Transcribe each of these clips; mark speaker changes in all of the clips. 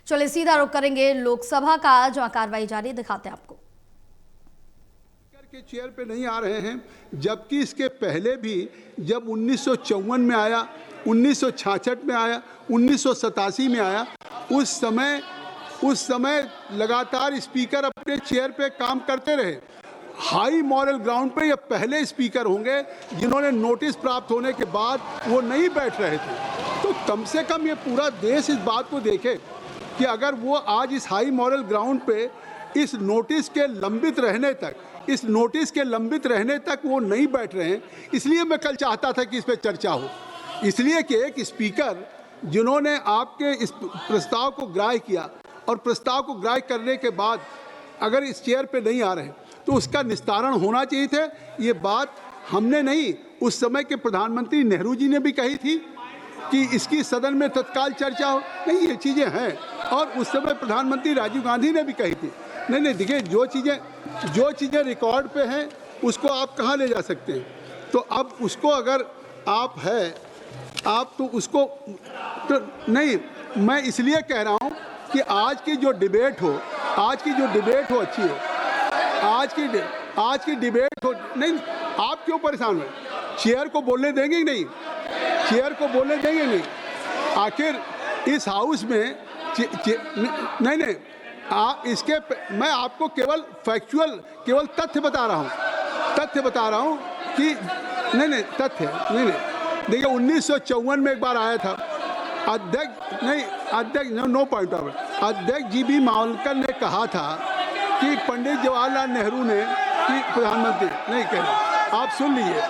Speaker 1: चलिए सीधा रुख करेंगे लोकसभा का, जहां कार्रवाई जारी, दिखाते हैं आपको।
Speaker 2: के चेयर पे नहीं आ रहे हैं, जबकि इसके पहले भी जब 1954 में आया, 1966 में आया, 1987 में आया, उस समय लगातार स्पीकर अपने चेयर पे काम करते रहे। हाई मॉरल ग्राउंड पे ये पहले स्पीकर होंगे जिन्होंने नोटिस प्राप्त होने के बाद वो नहीं बैठ रहे थे। तो कम से कम ये पूरा देश इस बात को देखे कि अगर वो आज इस हाई मॉरल ग्राउंड पे इस नोटिस के लंबित रहने तक वो नहीं बैठ रहे हैं। इसलिए मैं कल चाहता था कि इस पर चर्चा हो, इसलिए कि एक स्पीकर जिन्होंने आपके इस प्रस्ताव को ग्राह्य किया और प्रस्ताव को ग्राह्य करने के बाद अगर इस चेयर पे नहीं आ रहे हैं तो उसका निस्तारण होना चाहिए था। ये बात हमने नहीं, उस समय के प्रधानमंत्री नेहरू जी ने भी कही थी कि इसकी सदन में तत्काल चर्चा हो। नहीं, ये चीज़ें हैं, और उस समय प्रधानमंत्री राजीव गांधी ने भी कही थी। नहीं, देखिए, जो चीज़ें रिकॉर्ड पे हैं उसको आप कहाँ ले जा सकते हैं। तो अब उसको अगर आप तो उसको तो नहीं, मैं इसलिए कह रहा हूँ कि आज की जो डिबेट हो अच्छी हो, आज की डिबेट हो। नहीं, आप क्यों परेशान हो? चेयर को बोलने देंगे नहीं, आखिर इस हाउस में नहीं, मैं आपको केवल तथ्य बता रहा हूँ कि नहीं, देखिए 1954 में एक बार आया था अध्यक्ष जी.बी. मावलकर ने कहा था कि पंडित जवाहरलाल नेहरू ने, कि प्रधानमंत्री नहीं कह रहे, आप सुन लीजिए,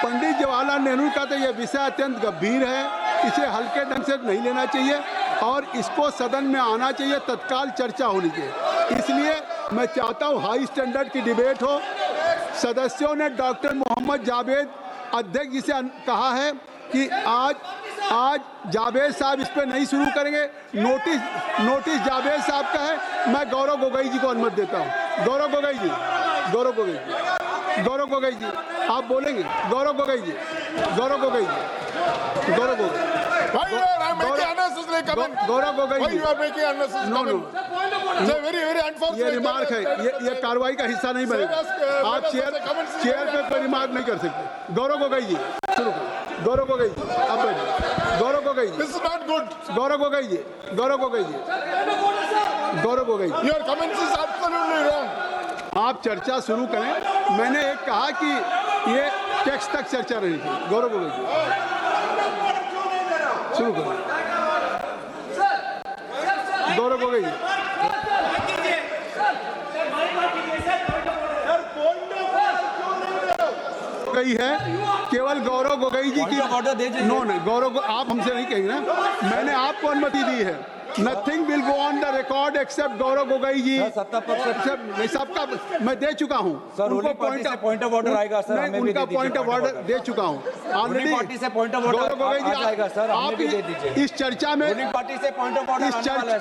Speaker 2: पंडित जवाहरलाल नेहरू का तो यह विषय अत्यंत गंभीर है, इसे हल्के ढंग से नहीं लेना चाहिए और इसको सदन में आना चाहिए, तत्काल चर्चा होनी चाहिए। इसलिए मैं चाहता हूँ हाई स्टैंडर्ड की डिबेट हो। सदस्यों ने डॉक्टर मोहम्मद जावेद अध्यक्ष जी से कहा है कि आज जावेद साहब इस पर नहीं शुरू करेंगे। नोटिस जावेद साहब का है। मैं गौरव गोगोई जी को अनुमति देता हूँ। गौरव गोगोई जी आप बोलेंगे। गौरव गोगोई जी गौरव गोगोई ये रिमार्क है, ये कार्रवाई का हिस्सा नहीं बनेगा। आप चेयर पे कोई रिमार्क नहीं कर सकते। गौरव गोगोई जी शुरू करें। गौरव गोगोई जी आप बैठिए। Gaurav Gogoi ji, this is not good. Gaurav Gogoi ji your comments is absolutely wrong. आप चर्चा शुरू करें। मैंने एक कहा कि ये टेक्स्ट तक चर्चा रही थी। गौरव गोगोई जी शुरू करें। गौरव गोगोई जी गई है, केवल गौरव गोगोई जी की नो, गौरव आप हमसे नहीं कहेंगे ना, मैंने आपको अनुमति दी है। Nothing will go on the record except Gaurav Gogoi ji. सबका मैं दे चुका हूँ। उनको पॉइंट ऑफ ऑर्डर आएगा सर, उनका पॉइंट ऑफ ऑर्डर दे चुका हूँ ऑलरेडी। गौरव गोगोई जी आप इस चर्चा में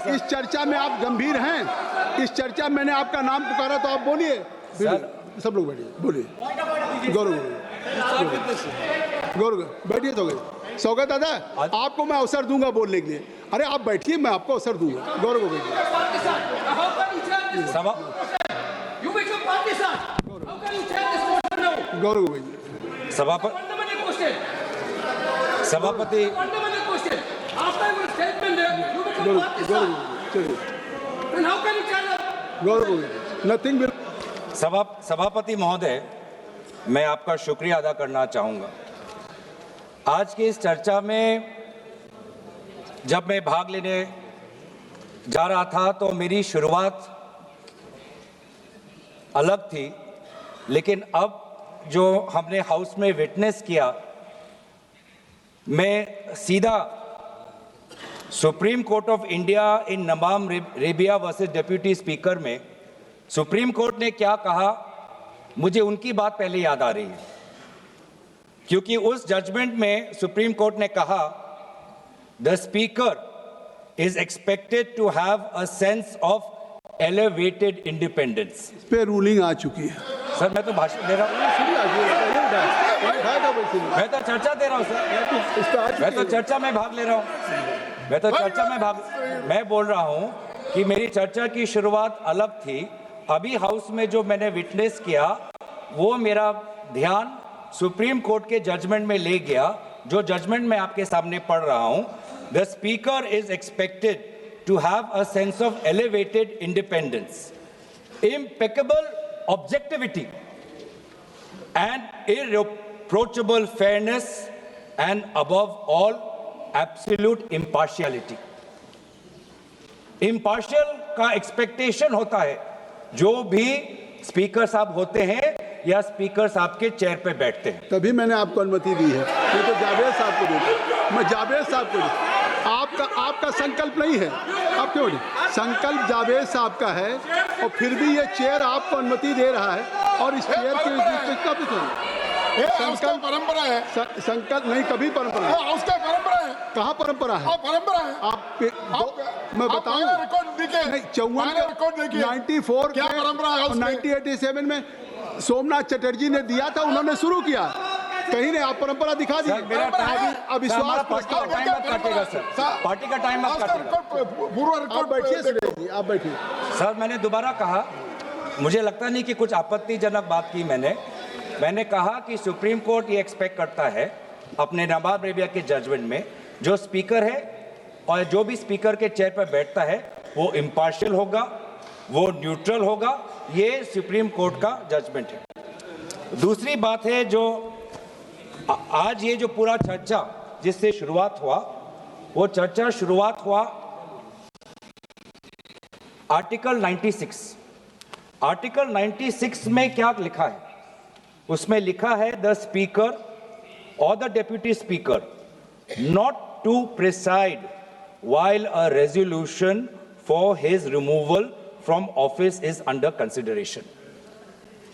Speaker 2: इस चर्चा में आप गंभीर हैं। इस चर्चा मैंने आपका नाम पुकारा तो आप बोलिए। सब लोग बैठिए, बोलिए। गौरव बैठिए। सौगत दादा आपको मैं अवसर दूंगा बोलने के लिए। अरे आप बैठिए, मैं आपको अवसर दूंगा। गौरव गोगोई जी गौरव गोगोई जी
Speaker 3: सभापति
Speaker 2: गौरव गोगोई नथिंग।
Speaker 3: सभापति महोदय, मैं आपका शुक्रिया अदा करना चाहूँगा। आज की इस चर्चा में जब मैं भाग लेने जा रहा था तो मेरी शुरुआत अलग थी, लेकिन अब जो हमने हाउस में विटनेस किया, मैं सीधा supreme court of India in नमाम रेबिया वर्सेस डिप्टी स्पीकर में सुप्रीम कोर्ट ने क्या कहा, मुझे उनकी बात पहले याद आ रही है, क्योंकि उस जजमेंट में सुप्रीम कोर्ट ने कहा the speaker is expected to have a sense of elevated independence.
Speaker 2: इस पे रूलिंग आ चुकी है
Speaker 3: सर। मैं तो भाषण दे रहा हूँ, मैं तो चर्चा दे रहा हूँ सर, मैं तो चर्चा में भाग ले रहा हूँ। मैं तो चर्चा में मैं बोल रहा हूं कि मेरी चर्चा की शुरुआत अलग थी। अभी हाउस में जो मैंने विटनेस किया वो मेरा ध्यान सुप्रीम कोर्ट के जजमेंट में ले गया, जो जजमेंट मैं आपके सामने पढ़ रहा हूं। The speaker is expected to have a sense of elevated independence, impeccable objectivity and irreproachable fairness, and above all absolute impartiality. Impartial का एक्सपेक्टेशन होता है जो भी स्पीकर साहब होते हैं या स्पीकर साहब के चेयर पे बैठते हैं।
Speaker 2: तभी मैंने आपको अनुमति दी है, मैं तो जावेद साहब को देता, मैं जावेद साहब को आपका संकल्प नहीं है। आप क्यों नहीं? संकल्प जावेद साहब का है और फिर भी ये चेयर आपको अनुमति दे रहा है और इस चेयर के संकल्प परंपरा है। संकल्प नहीं, कभी परंपरा है, उसका परंपरा है। कहाँ परंपरा है? परंपरा है। आप मैं बताऊं नहीं, 94 क्या परंपरा है? 1987 में सोमनाथ चटर्जी ने दिया था, उन्होंने शुरू किया, कहीं ने आप परंपरा दिखा दी। अविश्वास प्रस्ताव
Speaker 3: पार्टी का टाइम आप
Speaker 2: बैठिए, आप बैठिए।
Speaker 3: सर मैंने दोबारा कहा, मुझे लगता नहीं कि कुछ आपत्तिजनक बात की मैंने कहा कि सुप्रीम कोर्ट ये एक्सपेक्ट करता है अपने नवाब रेबिया के जजमेंट में, जो स्पीकर है और जो भी स्पीकर के चेयर पर बैठता है वो इम्पार्शियल होगा, वो न्यूट्रल होगा। ये सुप्रीम कोर्ट का जजमेंट है। दूसरी बात है, जो आज ये जो पूरा चर्चा जिससे शुरुआत हुआ, वो चर्चा शुरुआत हुआ आर्टिकल 96। आर्टिकल 96 में क्या लिखा है? उसमें लिखा है द स्पीकर और the deputy speaker not to preside while a resolution for his removal from office is under consideration.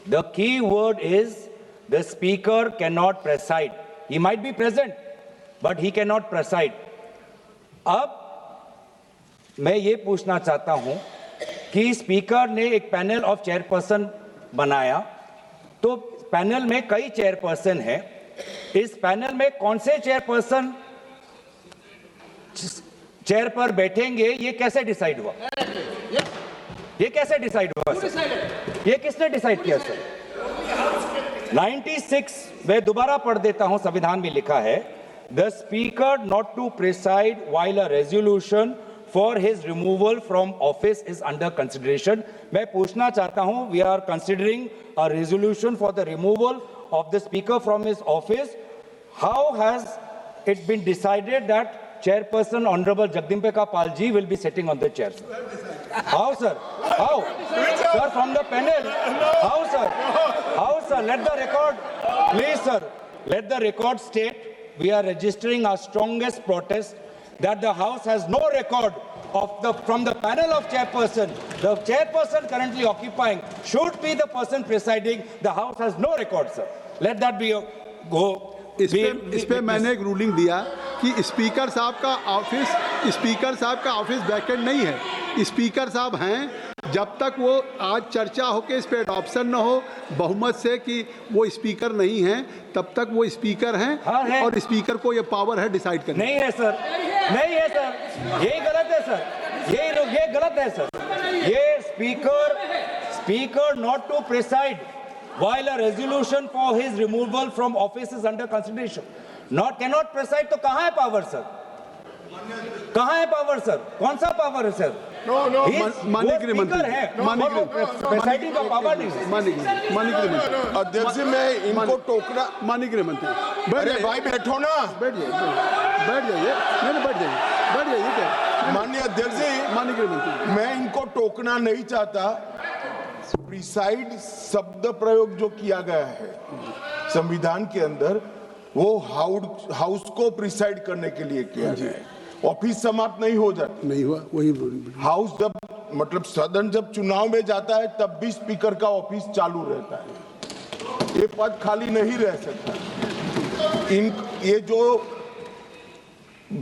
Speaker 3: The key word is the speaker cannot preside. He might be present, but he cannot preside. अब मैं ये पूछना चाहता हूं कि speaker ने एक panel of chairperson बनाया, तो पैनल में कई चेयरपर्सन हैं। इस पैनल में कौन से चेयरपर्सन चेयर पर बैठेंगे, ये कैसे डिसाइड हुआ? ये कैसे डिसाइड हुआ सर? ये किसने डिसाइड किया सर? 96 मैं दोबारा पढ़ देता हूं, संविधान में लिखा है the speaker not to preside while a resolution for his removal from office is under consideration. मैं पूछना चाहता हूं, we are considering a resolution for the removal of the speaker from his office. How has it been decided that Chairperson Honorable Jagdambika Pal ji will be sitting on the chair, sir? How, sir? How? Sir, from the panel. How, sir? How, sir? Let the record, please, sir. Let the record state we are registering our strongest protest that the House has no record of from the panel of chairperson. The chairperson currently occupying should be the person presiding. The House has no record, sir. Let that be go.
Speaker 2: इस पे मैंने एक ruling दिया कि speaker साहब का office vacant नहीं है। स्पीकर साहब हैं जब तक वो आज चर्चा हो के इस पे एडॉप्शन न हो बहुमत से कि वो स्पीकर नहीं हैं, तब तक वो स्पीकर हैं।
Speaker 3: हाँ है।
Speaker 2: और स्पीकर को ये पावर है डिसाइड करने।
Speaker 3: नहीं है सर, नहीं है सर, यही गलत है सर, ये गलत है सर। ये speaker not to preside while a resolution for his removal from office is under consideration, cannot preside। तो कहाँ है पावर सर? कहाँ है पावर सर? कौन सा पावर है सर?
Speaker 2: माननीय गृह मंत्री
Speaker 3: है, प्रेसाइडिंग का पावर नहीं है।
Speaker 2: माननीय गृह मंत्री
Speaker 4: अध्यक्ष मैं इनको टोकना।
Speaker 2: माननीय गृह मंत्री
Speaker 4: अरे भाई बैठो ना,
Speaker 2: बैठ जाइए, बैठ जाइए क्या?
Speaker 4: माननीय अध्यक्ष जी,
Speaker 2: माननीय गृह मंत्री,
Speaker 4: मैं इनको टोकना नहीं चाहता। प्रिसाइड शब्द प्रयोग जो किया गया है संविधान के अंदर, वो हाउस को प्रिसाइड करने के लिए किया गया है। ऑफिस समाप्त नहीं हो जाता,
Speaker 2: नहीं हुआ वही
Speaker 4: हाउस जब मतलब सदन जब चुनाव में जाता है तब भी स्पीकर का ऑफिस चालू रहता है, ये पद खाली नहीं रह सकता। ये जो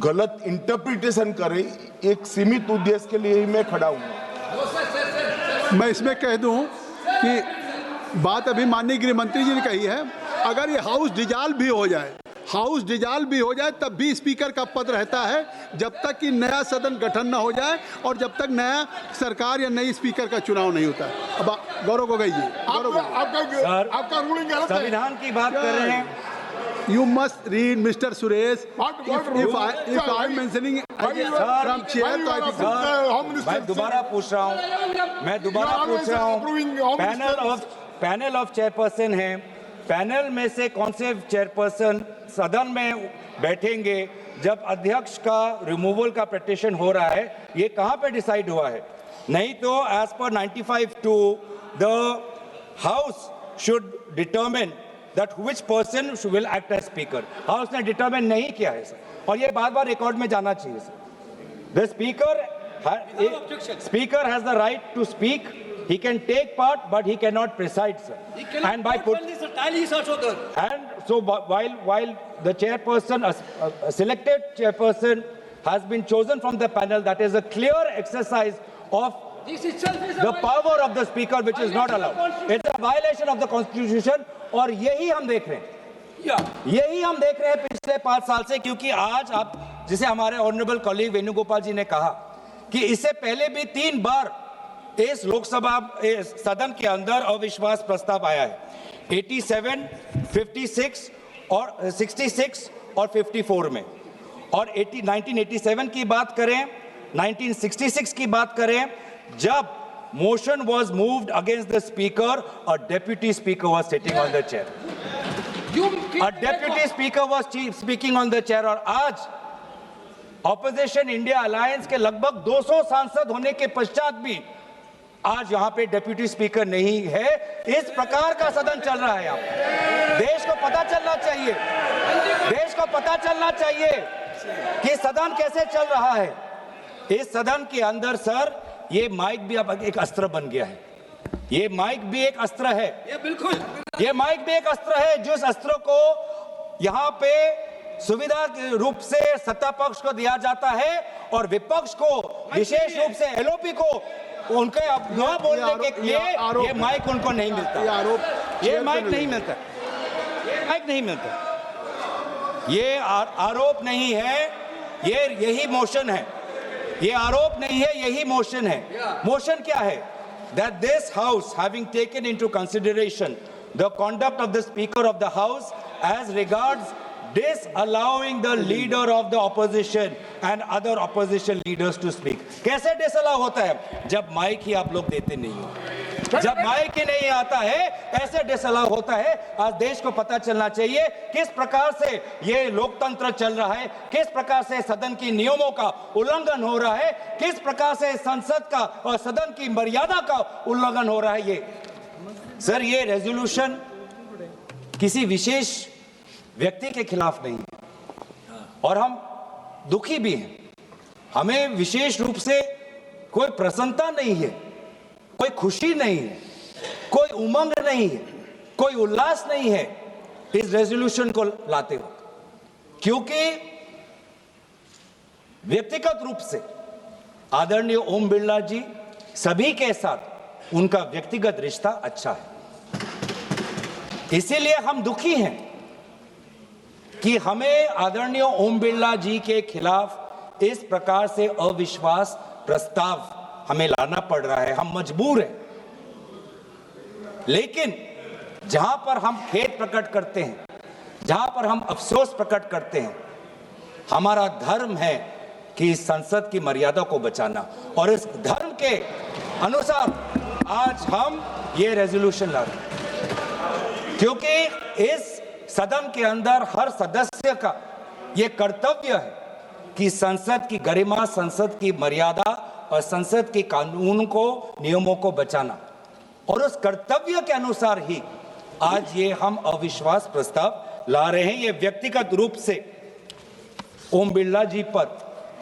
Speaker 4: गलत इंटरप्रिटेशन करे, एक सीमित उद्देश्य के लिए ही मैं खड़ा हूं।
Speaker 2: मैं इसमें कह दूं कि बात अभी माननीय गृह मंत्री जी ने कही है, अगर ये हाउस डिसॉल्व भी हो जाए हाउस डिजॉल्व भी हो जाए तब भी स्पीकर का पद रहता है, जब तक कि नया सदन गठन न हो जाए और जब तक नया सरकार या नई स्पीकर का चुनाव नहीं होता है। अब गौरव गोगोई जी,
Speaker 4: आपका रूलिंग गलत है।
Speaker 3: संविधान की बात कर रहे हैं।
Speaker 2: You must read, Mr. Suresh. If I am mentioning from chair, तो I think
Speaker 3: मैं दोबारा पूछ रहा हूँ, पैनल ऑफ चेयरपर्सन है, पैनल में से कौन से चेयरपर्सन सदन में बैठेंगे जब अध्यक्ष का रिमूवल का पिटीशन हो रहा है, ये कहाँ पे डिसाइड हुआ है? नहीं तो एज पर 95(2) the house should determine that which person will act as speaker. House ने डिटरमिन नहीं किया है सर, और ये बार-बार रिकॉर्ड में जाना चाहिए sir. The speaker has the right to speak. He can take part, but he cannot preside, sir. And by and so while the chairperson, a selected chairperson, has been chosen from the panel, that is a clear exercise of the power of the speaker, which is not allowed. It's a violation of the constitution. और यही हम देख रहे हैं पिछले 5 साल से, क्योंकि आज आप, जिसे हमारे ऑनरेबल कॉलीग वेणुगोपाल जी ने कहा कि इससे पहले भी 3 बार इस लोकसभा सदन के अंदर अविश्वास प्रस्ताव आया है, 87, 56 और 66 और 54 में। और 1987 की बात करें, 1966 की बात करें, जब motion was moved against the speaker, a deputy speaker was sitting on the chair. A deputy speaker was speaking on the chair. और आज ऑपोजिशन इंडिया अलायंस के लगभग 200 सांसद होने के पश्चात भी आज यहाँ पे डेप्यूटी स्पीकर नहीं है। इस प्रकार का सदन चल रहा है। यहाँ देश को पता चलना चाहिए, देश को पता चलना चाहिए कि सदन कैसे चल रहा है। इस सदन के अंदर सर, ये माइक भी अब एक अस्त्र बन गया है। ये माइक भी एक अस्त्र है, ये बिल्कुल, ये माइक भी एक अस्त्र है, जिस अस्त्र को यहाँ पे सुविधा के रूप से सत्ता पक्ष को दिया जाता है और विपक्ष को, विशेष रूप से एलओपी को, उनके न बोलने के लिए ये माइक उनको नहीं मिलता, ये माइक नहीं मिलता, ये माइक नहीं मिलता। ये आरोप नहीं है, ये यही मोशन है। ये आरोप नहीं है, यही मोशन है। मोशन क्या है? That this house, having taken into consideration the conduct of the speaker of the house as regards disallowing the leader of the opposition and other opposition leaders to speak. कैसे disallow होता है? जब mic ही आप लोग देते नहीं हो, जब माइक ही नहीं आता है, ऐसे डिसअलाउ होता है। आज देश को पता चलना चाहिए किस प्रकार से ये लोकतंत्र चल रहा है, किस प्रकार से सदन की नियमों का उल्लंघन हो रहा है, किस प्रकार से संसद का और सदन की मर्यादा का उल्लंघन हो रहा है। ये सर, ये रेजोल्यूशन किसी विशेष व्यक्ति के खिलाफ नहीं है और हम दुखी भी हैं। हमें विशेष रूप से कोई प्रसन्नता नहीं है, कोई खुशी नहीं है, कोई उमंग नहीं है, कोई उल्लास नहीं है इस रेजोल्यूशन को लाते हो, क्योंकि व्यक्तिगत रूप से आदरणीय ओम बिरला जी सभी के साथ उनका व्यक्तिगत रिश्ता अच्छा है। इसीलिए हम दुखी हैं कि हमें आदरणीय ओम बिरला जी के खिलाफ इस प्रकार से अविश्वास प्रस्ताव हमें लाना पड़ रहा है। हम मजबूर हैं, लेकिन जहां पर हम खेद प्रकट करते हैं, जहां पर हम अफसोस प्रकट करते हैं, हमारा धर्म है कि संसद की मर्यादा को बचाना, और इस धर्म के अनुसार आज हम ये रेजोल्यूशन ला रहे हैं, क्योंकि इस सदन के अंदर हर सदस्य का ये कर्तव्य है कि संसद की गरिमा, संसद की मर्यादा और संसद के कानून को, नियमों को बचाना, और उस कर्तव्य के अनुसार ही आज ये हम अविश्वास प्रस्ताव ला रहे हैं। ये व्यक्तिगत रूप से ओम बिरला जी पर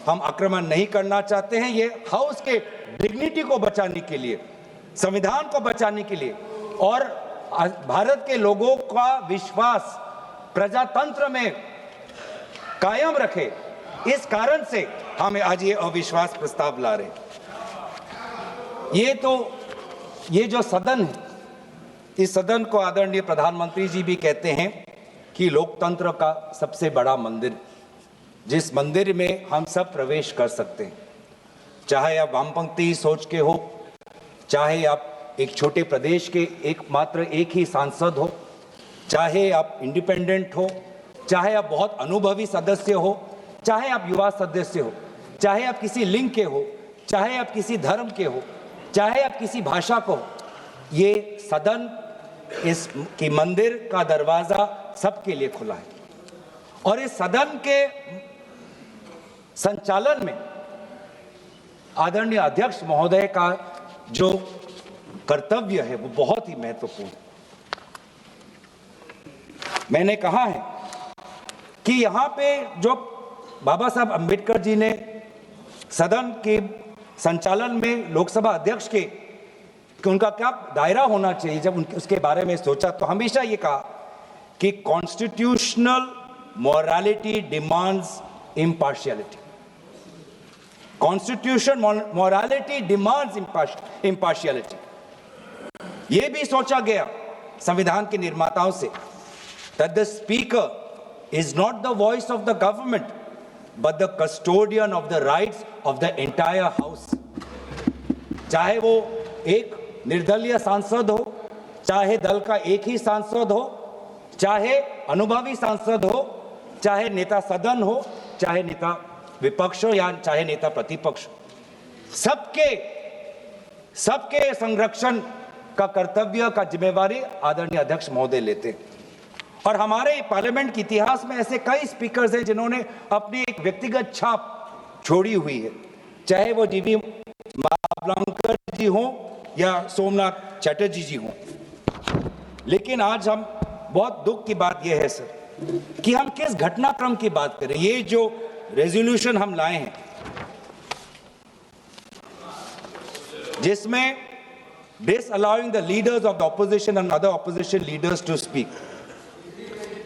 Speaker 3: हम आक्रमण नहीं करना चाहते हैं। ये हाउस के डिग्निटी को बचाने के लिए, संविधान को बचाने के लिए और भारत के लोगों का विश्वास प्रजातंत्र में कायम रखे, इस कारण से हमें आज ये अविश्वास प्रस्ताव ला रहे हैं। ये जो सदन है, इस सदन को आदरणीय प्रधानमंत्री जी भी कहते हैं कि लोकतंत्र का सबसे बड़ा मंदिर, जिस मंदिर में हम सब प्रवेश कर सकते हैं, चाहे आप वामपंथी सोच के हो, चाहे आप एक छोटे प्रदेश के एक ही सांसद हो, चाहे आप इंडिपेंडेंट हो, चाहे आप बहुत अनुभवी सदस्य हो, चाहे आप युवा सदस्य हो, चाहे आप किसी लिंग के हो, चाहे आप किसी धर्म के हो, चाहे आप किसी भाषा को हो, ये सदन इस की मंदिर का दरवाजा सबके लिए खुला है। और इस सदन के संचालन में आदरणीय अध्यक्ष महोदय का जो कर्तव्य है वो बहुत ही महत्वपूर्ण है। मैंने कहा है कि यहाँ पे जो बाबा साहब अंबेडकर जी ने सदन के संचालन में लोकसभा अध्यक्ष के कि उनका क्या दायरा होना चाहिए, जब उसके बारे में सोचा तो हमेशा ये कहा कि constitutional morality demands impartiality. Constitution morality demands impartiality. ये भी सोचा गया संविधान के निर्माताओं से that the speaker is not the voice of the government but the custodian of the rights of the entire house। चाहे वो एक निर्दलीय सांसद हो, चाहे दल का एक ही सांसद हो, चाहे अनुभवी सांसद हो, चाहे नेता सदन हो, चाहे नेता विपक्ष हो या चाहे नेता प्रतिपक्ष, सबके संरक्षण का कर्तव्य का जिम्मेवारी आदरणीय अध्यक्ष महोदय लेते हैं। और हमारे पार्लियामेंट के इतिहास में ऐसे कई स्पीकर्स हैं जिन्होंने अपनी एक व्यक्तिगत छाप छोड़ी हुई है, चाहे वो जीवी मावलंकर जी हो या सोमनाथ चटर्जी जी हो। लेकिन आज हम बहुत दुख की बात यह है सर कि हम किस घटनाक्रम की बात करें। ये जो रेजोल्यूशन हम लाए हैं जिसमें disallowing the leaders of the opposition and other opposition leaders to speak,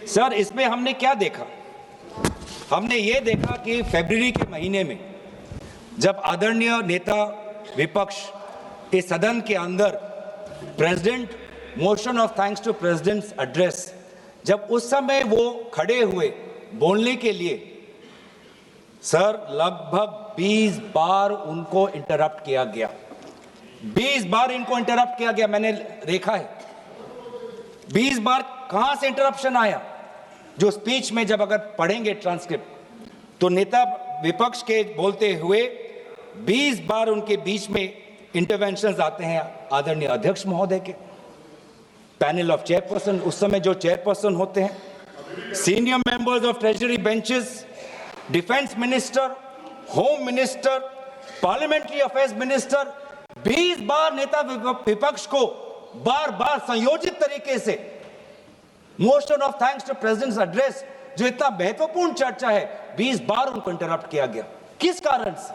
Speaker 3: sir इसमें हमने क्या देखा? हमने ये देखा कि फरवरी के महीने में जब आदरणीय नेता विपक्ष इस सदन के अंदर president motion of thanks to president's address, जब उस समय वो खड़े हुए बोलने के लिए, सर लगभग 20 बार उनको इंटरप्ट किया गया। 20 बार इनको इंटरप्ट किया गया, मैंने देखा है। 20 बार कहां से इंटरप्शन आया? जो स्पीच में जब अगर पढ़ेंगे ट्रांसक्रिप्ट तो नेता विपक्ष के बोलते हुए 20 बार उनके बीच में इंटरवेंशंस आते हैं आदरणीय अध्यक्ष महोदय के, पैनल ऑफ चेयरपर्सन, उस समय जो चेयरपर्सन होते हैं, senior members of treasury benches, defence minister, home minister, parliamentary affairs minister, 20 बार नेता विपक्ष को बार बार संयोजित तरीके से motion of thanks to president's address, जो इतना महत्वपूर्ण चर्चा है, 20 बार उनको इंटरप्ट किया गया। किस कारण से,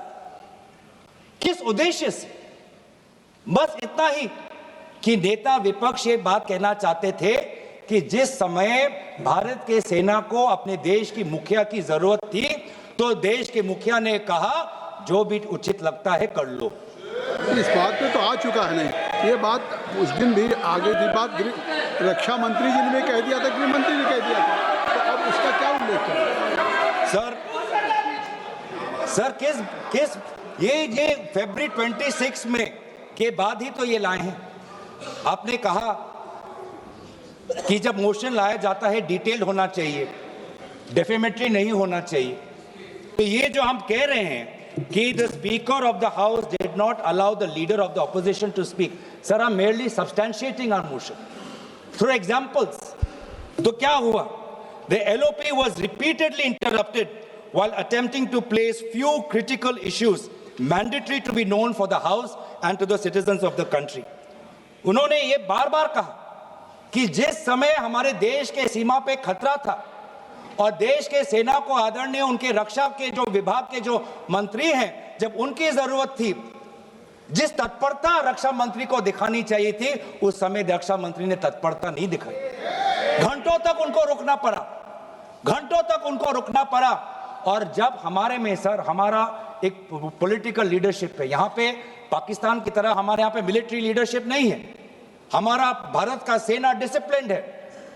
Speaker 3: किस उद्देश्य से? बस इतना ही कि नेता विपक्ष ये बात कहना चाहते थे कि जिस समय भारत के सेना को अपने देश की मुखिया की जरूरत थी तो देश के मुखिया ने कहा जो भी उचित लगता है कर लो।
Speaker 2: इस बात पे तो आ चुका है नहीं, ये बात उस दिन भी आगे की बात रक्षा मंत्री जी ने कह दिया था, गृह मंत्री ने कह दिया था, तो अब उसका क्या उल्लेख करें?
Speaker 3: सर किस ये फरवरी 26 में के बाद ही तो ये लाए हैं। आपने कहा कि जब मोशन लाया जाता है डिटेल्ड होना चाहिए, डेफेमेटरी नहीं होना चाहिए। तो ये जो हम कह रहे हैं कि the speaker of the house did not allow the leader of the opposition to speak, sir, I'm merely substantiating our motion through examples। तो क्या हुआ? The LOP was repeatedly interrupted while attempting to place few critical issues mandatory to be known for the house and to the citizens of the country। उन्होंने ये बार बार कहा कि जिस समय हमारे देश के सीमा पे खतरा था और देश के सेना को आदरणीय उनके रक्षा के जो विभाग के जो मंत्री हैं, जब उनकी जरूरत थी, जिस तत्परता रक्षा मंत्री को दिखानी चाहिए थी, उस समय रक्षा मंत्री ने तत्परता नहीं दिखाई। घंटों तक उनको रुकना पड़ा। और जब हमारे में सर हमारा एक पॉलिटिकल लीडरशिप है, यहाँ पे पाकिस्तान की तरह हमारे यहाँ पे मिलिट्री लीडरशिप नहीं है। हमारा भारत का सेना डिसिप्लिन्ड है,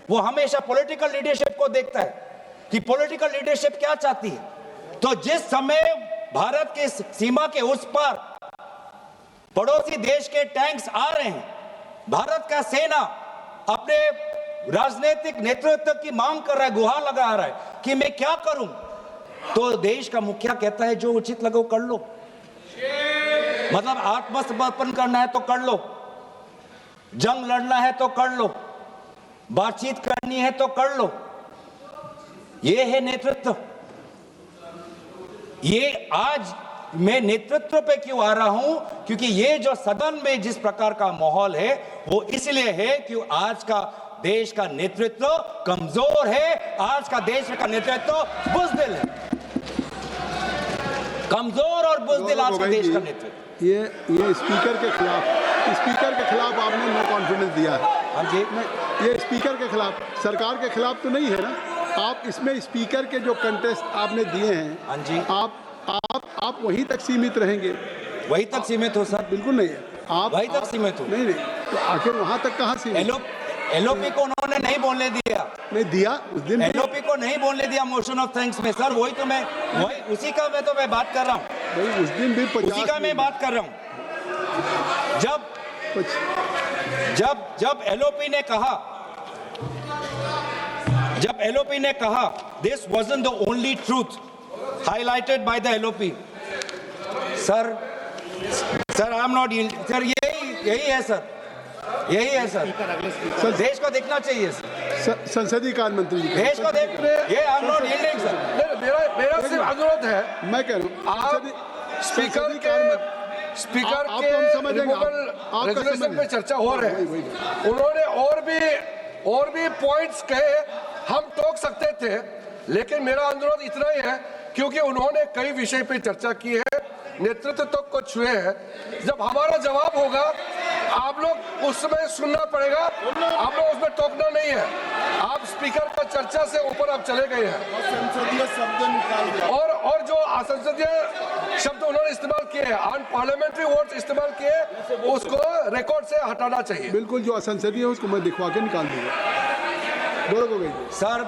Speaker 3: वो हमेशा पॉलिटिकल लीडरशिप को देखता है कि पॉलिटिकल लीडरशिप क्या चाहती है। तो जिस समय भारत के सीमा के उस पार पड़ोसी देश के टैंक्स आ रहे हैं, भारत का सेना अपने राजनीतिक नेतृत्व की मांग कर रहा है, गुहार लगा रहा है कि मैं क्या करूं, तो देश का मुखिया कहता है जो उचित लगे वो कर लो। मतलब आत्मसमर्पण करना है तो कर लो, जंग लड़ना है तो कर लो, बातचीत करनी है तो कर लो। ये है नेतृत्व। ये आज मैं नेतृत्व पे क्यों आ रहा हूं, क्योंकि ये जो सदन में जिस प्रकार का माहौल है वो इसलिए है कि आज का देश का नेतृत्व कमजोर है, आज का देश का नेतृत्व बुज़दिल है, कमजोर और बुज़दिल आज का देश का नेतृत्व।
Speaker 2: ये स्पीकर के खिलाफ आपने नो कॉन्फिडेंस दिया है।
Speaker 3: हाँ जी,
Speaker 2: ये स्पीकर के खिलाफ, सरकार के खिलाफ तो नहीं है ना। आप इसमें स्पीकर के जो कंटेस्ट आपने दिए हैं,
Speaker 3: हाँ जी,
Speaker 2: आप वहीं तक सीमित रहेंगे।
Speaker 3: वहीं तक सीमित हो सर?
Speaker 2: बिल्कुल नहीं है, आप
Speaker 3: वहीं तक सीमित हो।
Speaker 2: नहीं, तो आखिर वहां तक कहाँ सीमित?
Speaker 3: एलओपी को उन्होंने नहीं बोलने दिया,
Speaker 2: नहीं दिया उस दिन।
Speaker 3: एलओपी को नहीं बोलने दिया मोशन ऑफ थैंक्स में सर। वही उसी का मैं बात कर रहा हूँ।
Speaker 2: भाई उस दिन भी 50
Speaker 3: उसी का मैं बात कर रहा हूँ। जब एलओपी ने कहा this wasn't the only truth highlighted by the LOP, sir I am not, sir यही है सर, यही है सर। देश को देखना चाहिए सर।
Speaker 2: संसदीय कार्य मंत्री जी,
Speaker 3: देश को देख, ये I am not yielding sir.
Speaker 5: मेरा सिर्फ अनुरोध है,
Speaker 2: मैं कह रहा हूँ
Speaker 5: आप स्पीकर के रेजोल्यूशन पे चर्चा हो रहे हैं, उन्होंने और भी पॉइंट्स कहे, हम टोक सकते थे, लेकिन मेरा अनुरोध इतना ही है क्योंकि उन्होंने कई विषय पे चर्चा की है, नेतृत्व तक को छुए हैं। जब हमारा जवाब होगा आप लोग उसमें सुनना पड़ेगा, आप लोग उसमें टोकना नहीं है। आप स्पीकर का चर्चा से ऊपर आप चले गए हैं,
Speaker 4: संसदीय शब्द निकाल दिया
Speaker 5: और जो असंसदीय शब्द उन्होंने इस्तेमाल किए हैं, अनपार्लियामेंट्री वर्ड्स इस्तेमाल किए, उसको रिकॉर्ड से हटाना चाहिए।
Speaker 2: बिल्कुल, जो असंसदीय है उसको मैं दिखवा के निकाल दूंगा। बोलो
Speaker 3: सर,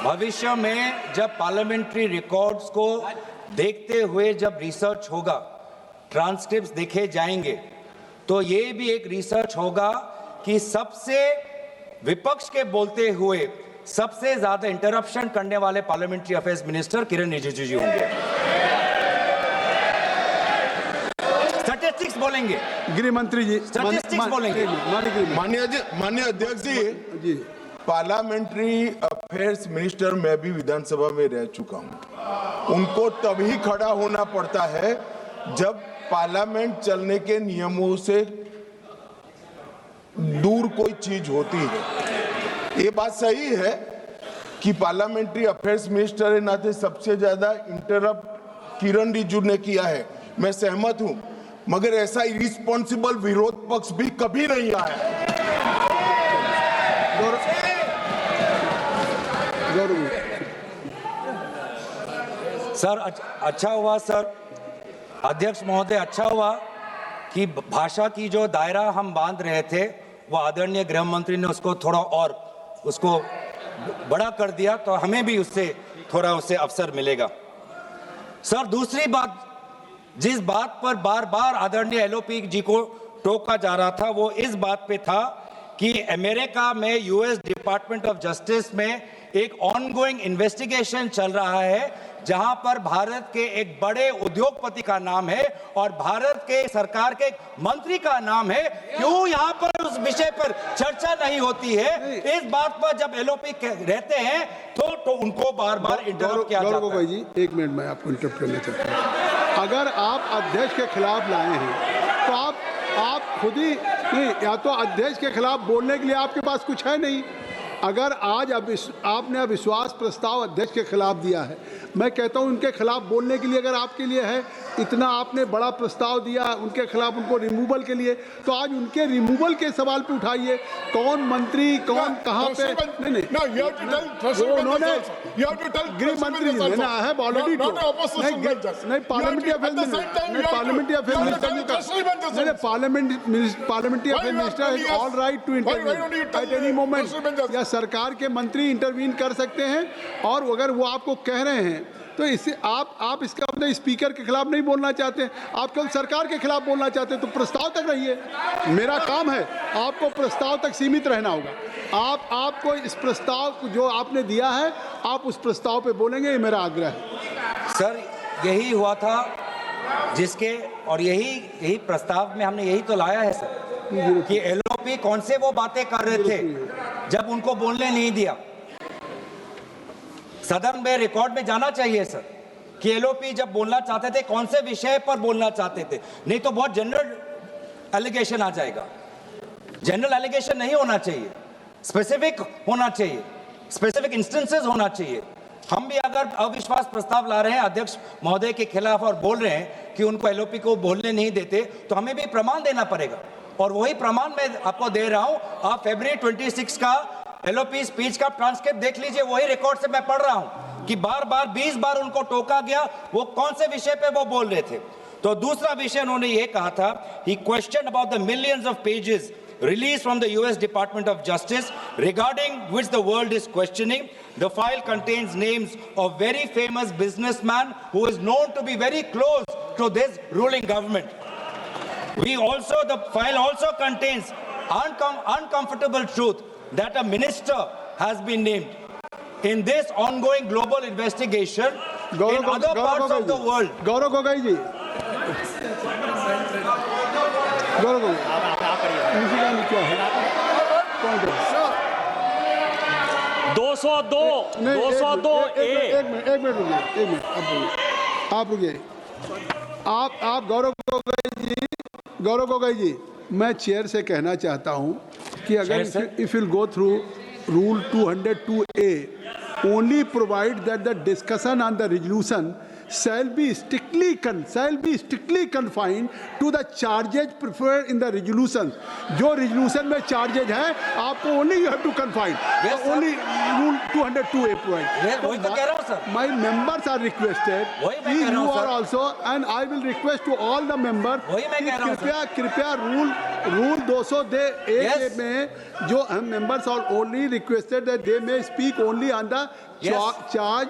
Speaker 3: भविष्य में जब पार्लियामेंट्री रिकॉर्ड्स को देखते हुए जब रिसर्च होगा, ट्रांसक्रिप्ट्स देखे जाएंगे, तो ये भी एक रिसर्च होगा कि सबसे विपक्ष के बोलते हुए सबसे ज्यादा इंटरप्शन करने वाले पार्लियामेंट्री अफेयर्स मिनिस्टर किरण रिजिजू जी होंगे। स्टैटिस्टिक्स बोलेंगे,
Speaker 2: गृह मंत्री जी
Speaker 3: स्टैटिस्टिक्स बोलेंगे।
Speaker 4: माननीय अध्यक्ष जी, पार्लियामेंट्री अफेयर्स मिनिस्टर मैं भी विधानसभा में रह चुका हूं। उनको तभी खड़ा होना पड़ता है जब पार्लियामेंट चलने के नियमों से दूर कोई चीज होती है। ये बात सही है कि पार्लियामेंट्री अफेयर्स मिनिस्टर के नाते सबसे ज्यादा इंटरप्ट किरण रिजिजू ने किया है, मैं सहमत हूं, मगर ऐसा इरिस्पॉन्सिबल विरोध पक्ष भी कभी नहीं आया।
Speaker 3: सर अच्छा हुआ सर, अध्यक्ष महोदय, अच्छा हुआ कि भाषा की जो दायरा हम बांध रहे थे वो आदरणीय गृह मंत्री ने उसको थोड़ा और उसको बड़ा कर दिया, तो हमें भी उससे थोड़ा उससे अवसर मिलेगा। सर, दूसरी बात, जिस बात पर बार बार आदरणीय एलओपी जी को टोका जा रहा था वो इस बात पे था कि अमेरिका में यूएस डिपार्टमेंट ऑफ जस्टिस में एक ऑनगोइंग इन्वेस्टिगेशन चल रहा है जहां पर भारत के एक बड़े उद्योगपति का नाम है और भारत के सरकार के एक मंत्री का नाम है। क्यों यहां पर उस विषय पर चर्चा नहीं होती है? इस बात पर जब एलओपी रहते हैं तो उनको बार बार इंटरप्ट किया जाता है।
Speaker 2: जी, एक मिनट मैं आपको इंटरप्ट करना चाहता हूं। अगर आप अध्यक्ष के खिलाफ लाए हैं तो आप खुद ही नहीं, या तो अध्यक्ष के खिलाफ बोलने के लिए आपके पास कुछ है नहीं। अगर आज आपने अविश्वास प्रस्ताव अध्यक्ष के खिलाफ दिया है, मैं कहता हूँ उनके खिलाफ बोलने के लिए, अगर आपके लिए है इतना आपने बड़ा प्रस्ताव दिया उनके खिलाफ, उनको रिमूवल के लिए, तो आज उनके रिमूवल के सवाल पे उठाइए। कौन मंत्री कौन कहाँ पे, नहीं उन्होंने गृह मंत्री है ऑलरेडी, नहीं parliamentary affair minister, parliamentary affair minister is all right to intervene at any moment, या सरकार के मंत्री इंटरवीन कर सकते हैं। और अगर वो आपको कह रहे हैं तो इससे आप इसका अपने स्पीकर के खिलाफ नहीं बोलना चाहते, आप केवल सरकार के खिलाफ बोलना चाहते हैं, तो प्रस्ताव तक रहिए। मेरा काम है, आपको प्रस्ताव तक सीमित रहना होगा। आपको इस प्रस्ताव जो आपने दिया है, आप उस प्रस्ताव पे बोलेंगे, ये मेरा आग्रह है।
Speaker 3: सर यही हुआ था जिसके, और यही प्रस्ताव में हमने यही तो लाया है सर, कि एलओपी कौन से वो बातें कर रहे थे जब उनको बोलने नहीं दिया। सदन में रिकॉर्ड में जाना चाहिए सर कि एलओपी जब बोलना चाहते थे कौन से विषय पर बोलना चाहते थे, नहीं तो बहुत जनरल एलिगेशन आ जाएगा। जनरल एलिगेशन नहीं होना चाहिए, स्पेसिफिक होना चाहिए, स्पेसिफिक इंस्टेंसेस होना चाहिए। हम भी अगर अविश्वास प्रस्ताव ला रहे हैं अध्यक्ष महोदय के खिलाफ और बोल रहे हैं कि उनको एलओपी को बोलने नहीं देते, तो हमें भी प्रमाण देना पड़ेगा, और वही प्रमाण मैं आपको दे रहा हूं। आप फरवरी 26 का एलओपी स्पीच का ट्रांसक्रिप्ट देख लीजिए, वही रिकॉर्ड से मैं पढ़ रहा हूं कि बार बार 20 बार उनको टोका गया, वो कौन से विषय पे वो बोल रहे थे। तो दूसरा विषय उन्होंने ये कहा था, he question about the millions of pages released from the US Department of Justice, regarding which the world is questioning. The file contains names of very famous businessmen who is known to be very close to this ruling government. The file also contains uncomfortable truth that a minister has been named in this ongoing global investigation in other parts of the world.
Speaker 2: गौरव गोगोई जी, गौरव गोगोई, क्या है?
Speaker 6: 202
Speaker 2: एक minute रुकिए, आप रुकिए। आप गौरव गोगोई जी, मैं chair से कहना चाहता हूं कि अगर if will go through rule 202A, only provide that the discussion on the resolution shall be strictly confined to the charges preferred in the resolution. जो resolution में charges है, आपको only you have to confine.
Speaker 3: Yes,
Speaker 2: only rule 202A provide.
Speaker 3: वही तो कह रहा हूं sir.
Speaker 2: My members are requested. You are also, and I will request to all the members. कृपया रूल 202A में जो हम members are only requested that they may speak only on the charge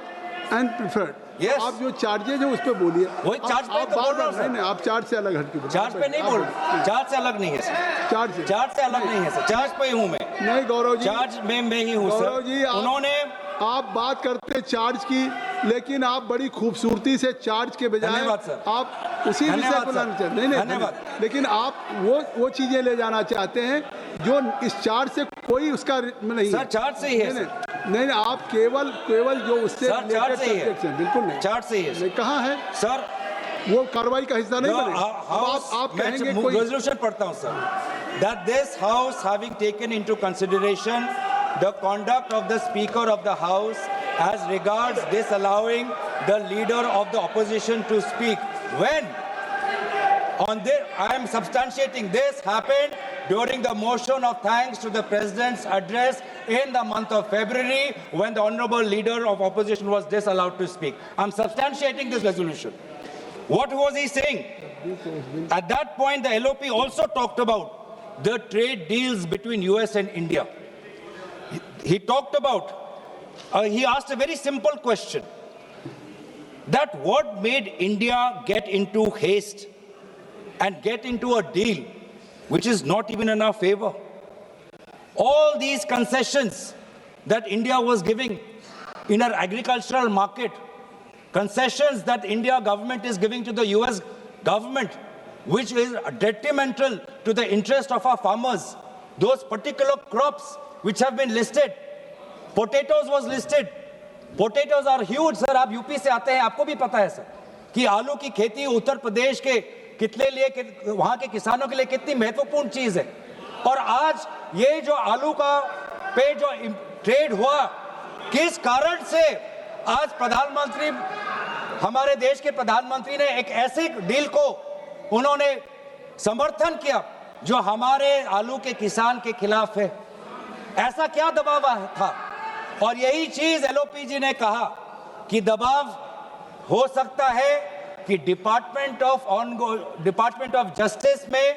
Speaker 2: and preferred.
Speaker 3: Yes.
Speaker 2: आप जो charges है उस पे बोलिए।
Speaker 3: वही चार्ज पे तो बोल रहा हूं सर।
Speaker 2: नहीं, आप चार्ज से अलग हटके बोलिए।
Speaker 3: चार्ज पे नहीं बोल, चार्ज से अलग नहीं है सर। चार्ज से अलग नहीं है सर, चार्ज पे ही हूं मैं।
Speaker 2: नहीं गौरव जी,
Speaker 3: चार्ज में मैं ही हूं सर।
Speaker 2: गौरव जी, उन्होंने आप बात करते चार्ज की, लेकिन आप बड़ी खूबसूरती से चार्ज के बजाय आप उसी विषय को लाना चाहते हैं। नहीं, लेकिन आप वो चीजें ले जाना चाहते हैं जो इस चार्ज से कोई उसका नहीं
Speaker 3: सर। चार्ज से ही है
Speaker 2: नहीं, आप केवल जो उससे
Speaker 3: चार्ज से ही है,
Speaker 2: बिल्कुल नहीं,
Speaker 3: चार्ज से ही है।
Speaker 2: कहाँ है
Speaker 3: सर?
Speaker 2: वो कार्रवाई का हिस्सा नहीं बनेगा। आप कहेंगे कोई
Speaker 3: रेजोल्यूशन पढ़ता हूं sir, that this house having taken into consideration the conduct of the speaker of the house as regards disallowing the leader of the opposition to speak when on this, I am substantiating this happened during the motion of thanks to the president's address in the month of February when the honorable leader of opposition was disallowed to speak. I am substantiating this resolution. What was he saying? At that point, the LOP also talked about the trade deals between US and India. He talked about, he asked a very simple question, that what made India get into haste and get into a deal which is not even in our favor. All these concessions that India was giving in our agricultural market, concessions that India government is giving to the US government, which is detrimental to the interest of our farmers. Those particular crops which have been listed, potatoes was listed. Potatoes are huge, sir. आप UP से आते हैं, आपको भी पता है sir कि आलू की खेती उत्तर प्रदेश के कितने लिए, वहां के किसानों के लिए कितनी महत्वपूर्ण चीज है। और आज ये जो आलू का पे जो ट्रेड हुआ, किस कारण से आज प्रधानमंत्री, हमारे देश के प्रधानमंत्री ने एक ऐसे डील को उन्होंने समर्थन किया जो हमारे आलू के किसान के खिलाफ है। ऐसा क्या दबाव था? और यही चीज एलओपी ने कहा कि दबाव हो सकता है कि डिपार्टमेंट ऑफ जस्टिस में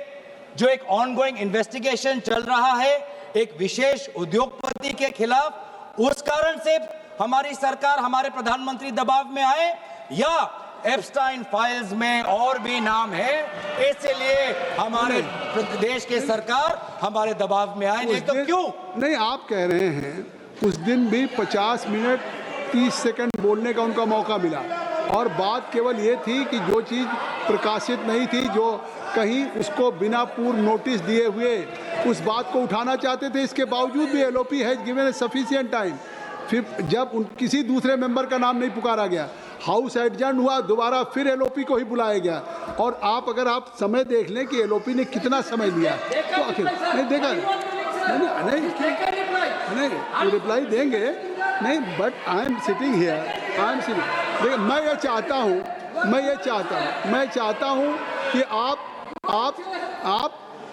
Speaker 3: जो एक ऑनगोइंग इन्वेस्टिगेशन चल रहा है एक विशेष उद्योगपति के खिलाफ, उस कारण से हमारी सरकार, हमारे प्रधानमंत्री दबाव में आए, या एप्स्टाइन फाइल्स में और भी नाम है, इसलिए हमारे देश के सरकार हमारे दबाव में आए, नहीं तो क्यों?
Speaker 2: नहीं, आप कह रहे हैं उस दिन भी 50 मिनट 30 सेकंड बोलने का उनका मौका मिला, और बात केवल ये थी कि जो चीज़ प्रकाशित नहीं थी, जो कहीं उसको बिना पूर्व नोटिस दिए हुए उस बात को उठाना चाहते थे, इसके बावजूद भी LOP has given A sufficient time. फिर जब किसी दूसरे मेंबर का नाम नहीं पुकारा गया, हाउस एडजर्न हुआ, दोबारा फिर एलओपी को ही बुलाया गया। और आप अगर आप समय देख लें कि एलओपी ने कितना समय लिया, तो आखिर नहीं देखा, नहीं रिप्लाई देंगे नहीं, but I am sitting here, I am sitting. देखिए, मैं ये चाहता हूँ कि आप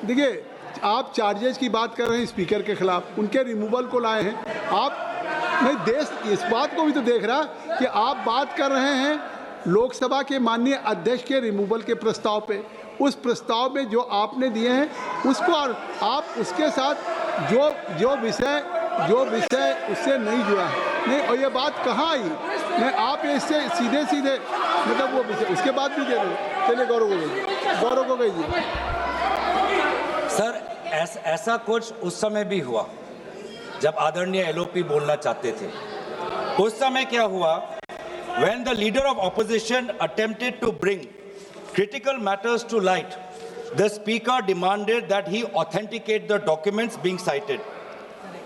Speaker 2: देखिए, आप चार्जेस की बात कर रहे हैं स्पीकर के खिलाफ, उनके रिमूवल को लाए हैं आप। नहीं, देश इस बात को भी तो देख रहा कि आप बात कर रहे हैं लोकसभा के माननीय अध्यक्ष के रिमूवल के प्रस्ताव पे, उस प्रस्ताव में जो आपने दिए हैं उसको, और आप उसके साथ जो विषय उससे नहीं जुड़ा है, नहीं, और ये बात कहाँ आई? नहीं, आप इससे सीधे मतलब वो विषय उसके बाद भी दे रहे। चलिए गौरव को गई
Speaker 3: सर, ऐसा कुछ उस समय भी हुआ जब आदरणीय एलओपी बोलना चाहते थे। उस समय क्या हुआ? When the leader of opposition attempted to bring critical matters to light, the speaker demanded that he authenticate the documents being cited.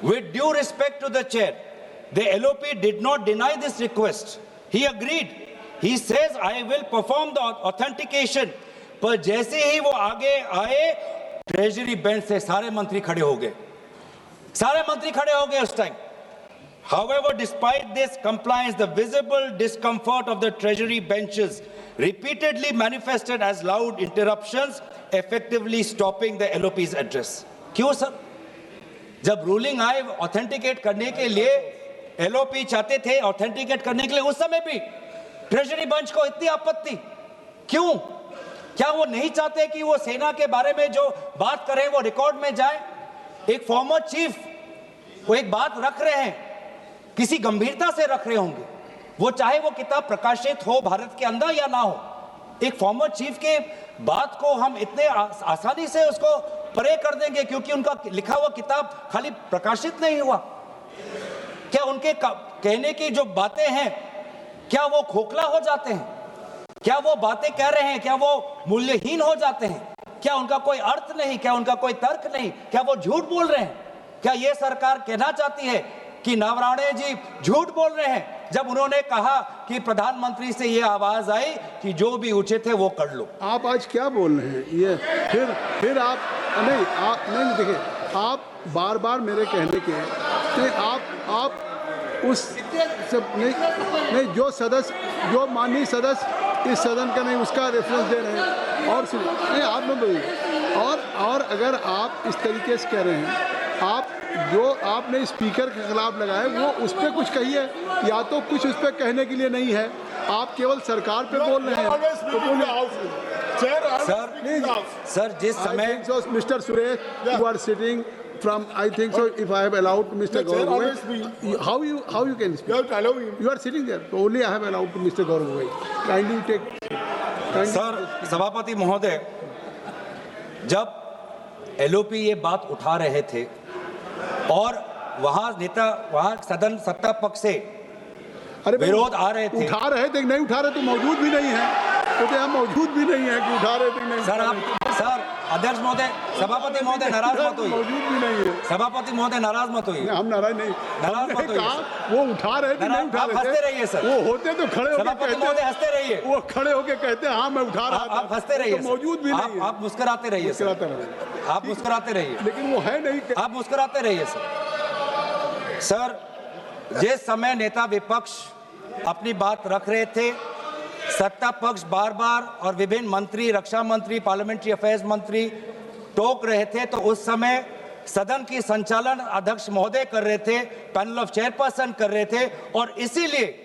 Speaker 3: With due respect to the chair, the LOP did not deny this request. He agreed. He says, I will perform the authentication. पर जैसे ही वो आगे आए, treasury bench से सारे मंत्री खड़े हो गए उस time. However, despite this compliance, the visible discomfort of the treasury benches repeatedly manifested as loud interruptions, effectively stopping the LOP's address. क्यों सर? जब रूलिंग आए ऑथेंटिकेट करने के लिए, एलओपी चाहते थे ऑथेंटिकेट करने के लिए, उस समय भी ट्रेजरी बेंच को इतनी आपत्ति क्यों? क्या वो नहीं चाहते कि वो सेना के बारे में जो बात करें वो रिकॉर्ड में जाए? एक फॉर्मर चीफ वो एक बात रख रहे हैं, किसी गंभीरता से रख रहे होंगे, वो चाहे वो किताब प्रकाशित हो भारत के अंदर या ना हो, एक फॉर्मर चीफ के बात को हम इतने आसानी से उसको परे कर देंगे क्योंकि उनका लिखा हुआ किताब खाली प्रकाशित नहीं हुआ? क्या उनके कहने की जो बातें हैं, क्या वो खोखला हो जाते हैं? क्या वो बातें कह रहे हैं, क्या वो मूल्यहीन हो जाते हैं? क्या उनका कोई अर्थ नहीं? क्या उनका कोई तर्क नहीं? क्या वो झूठ बोल रहे हैं? क्या ये सरकार कहना चाहती है कि नवराणे जी झूठ बोल रहे हैं जब उन्होंने कहा कि प्रधानमंत्री से ये आवाज आई कि जो भी उचित है वो कर लो? आप
Speaker 2: आज क्या बोल रहे हैं? ये फिर आप नहीं देखिए, आप बार मेरे कहने के नहीं, आप उस सब नहीं जो सदस्य, जो माननीय सदस्य इस सदन का नहीं, उसका रेफरेंस दे रहे हैं। और नहीं, आप न बोलिए। और अगर आप इस तरीके से कह रहे हैं, आप जो आपने स्पीकर के खिलाफ लगाए वो उस पर कुछ कहिए, या तो कुछ उस पर कहने के लिए नहीं है, आप केवल सरकार पे बोल रहे हैं।
Speaker 3: सर जिस समय
Speaker 2: mister Suresh, you are sitting from, I think so, if I have allowed to Mr. Gaurav, how you can speak? You have to allow him. You are sitting there. So only I have allowed to Mr. Gaurav. Kindly take.
Speaker 3: Sir, सभापति महोदय, जब LOP ये बात उठा रहे थे और वहाँ सदन सत्ता पक्ष से विरोध आ रहे थे,
Speaker 2: उठा रहे थे नहीं उठा रहे तो मौजूद भी नहीं है, तो हम मौजूद भी नहीं है कि उठा रहे थे नहीं।
Speaker 3: सर अध्यक्ष महोदय, सभापति महोदय नाराज मत होइए।
Speaker 2: मौजूद भी नहीं है।
Speaker 3: सभापति महोदय नाराज मत होइए।
Speaker 2: हम नाराज नहीं,
Speaker 3: नाराज मत होइए।
Speaker 2: वो उठा रहे थे नहीं उठा रहे थे।
Speaker 3: हंसते रहिए सर।
Speaker 2: वो होते तो खड़े होकर
Speaker 3: सभापति महोदय हंसते रहिए।
Speaker 2: वो खड़े होकर कहते हैं हाँ मैं उठा रहा था।
Speaker 3: आप हंसते रहिए।
Speaker 2: मौजूद भी नहीं है।
Speaker 3: आप मुस्कुराते रहिए। आप मुस्कुराते रहिए।
Speaker 2: लेकिन वो है नहीं।
Speaker 3: आप मुस्कुराते रहिए सर। जिस समय नेता विपक्ष अपनी बात रख रहे थे, सत्ता पक्ष बार बार और विभिन्न मंत्री, रक्षा मंत्री, पार्लियामेंट्री अफेयर्स मंत्री टोक रहे थे, तो उस समय सदन की संचालन अध्यक्ष महोदय कर रहे थे, पैनल ऑफ चेयरपर्सन कर रहे थे। और इसीलिए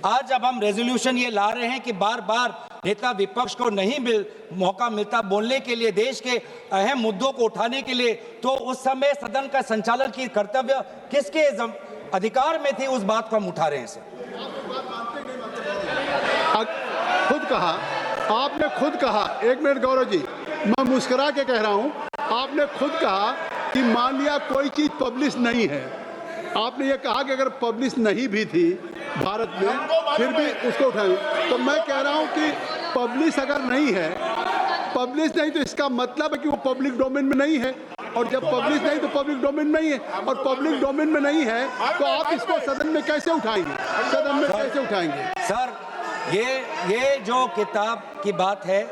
Speaker 3: आज जब हम रेजोल्यूशन ये ला रहे हैं कि बार बार नेता विपक्ष को नहीं मौका मिलता बोलने के लिए, देश के अहम मुद्दों को उठाने के लिए, तो उस समय सदन का संचालन की कर्तव्य किसके अधिकार में थी, उस बात को हम उठा रहे हैं सर।
Speaker 2: खुद कहा, आपने खुद कहा, एक मिनट गौरव जी, मैं मुस्कुरा के कह रहा हूं, आपने खुद कहा कि मान लिया कोई चीज पब्लिश नहीं है, आपने ये कहा कि अगर पब्लिश नहीं भी थी भारत में फिर भी उसको उठाएं, तो मैं कह रहा हूं कि पब्लिश अगर नहीं है, पब्लिश नहीं तो इसका मतलब है कि वो पब्लिक डोमेन में नहीं है, और जब पब्लिश नहीं तो पब्लिक डोमेन नहीं है, और पब्लिक डोमेन में नहीं है तो आप इसको सदन में कैसे उठाएंगे, सदन में कैसे उठाएंगे?
Speaker 3: सर ये जो किताब की बात है,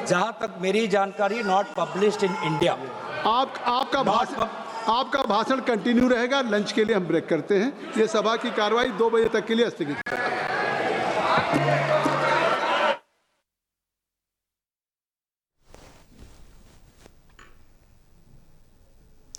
Speaker 3: जहां तक मेरी जानकारी, नॉट पब्लिश्ड इन इंडिया।
Speaker 2: आपका भाषण कंटिन्यू रहेगा। लंच के लिए हम ब्रेक करते हैं। ये सभा की कार्रवाई 2 बजे तक के लिए स्थगित है।